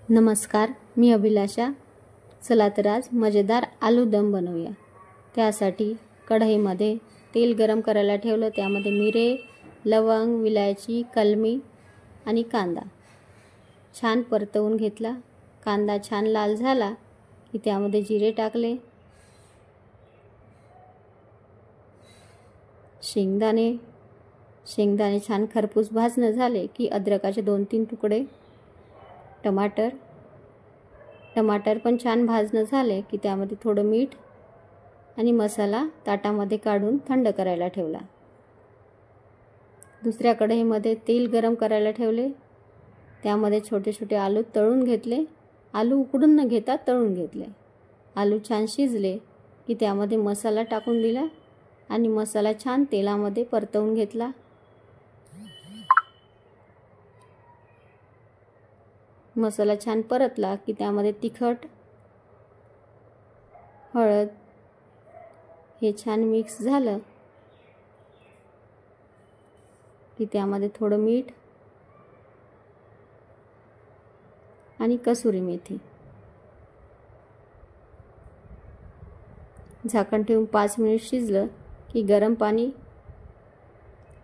नमस्कार, मी अभिलाषा. चला तर आज मजेदार आलू दम बनवूया. त्यासाठी कढईमध्ये तेल गरम करायला ठेवलं. त्यामध्ये मिरे, लवंग, विलायची, कलमी आणि कांदा छान परतवून घेतला. कांदा छान लाल झाला की त्यामध्ये जिरे टाकले. शेंगदाणे छान खरपूस भाजणं झाले की अद्रकाचे 2-3 तुकडे, टमाटर पण छान भाजणं झाले की त्यामध्ये थोडं मीठ आणि मसाला ताटामध्ये काढून थंड करायला ठेवला. दुसऱ्या कढईमध्ये तेल गरम करायला ठेवले. त्यामध्ये छोटे छोटे आलू तळून घेतले. आलू उकडून न घेता तळून घेतले. आलू छान शिजले की त्यामध्ये मसाला टाकून दिला आणि मसाला छान तेलामध्ये परतवून घेतला. मसाला छान परतला की त्यामध्ये तिखट, हळद हे छान मिक्स झालं की त्यामध्ये थोडं मीठ आणि कसुरी मेथी झाकण ठेवून 5 मिनिट शिजलं की गरम पाणी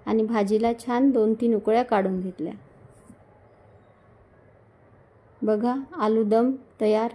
आणि भाजीला छान 2-3 उकळ्या काढून घेतल्या. बघा, आलू दम तयार.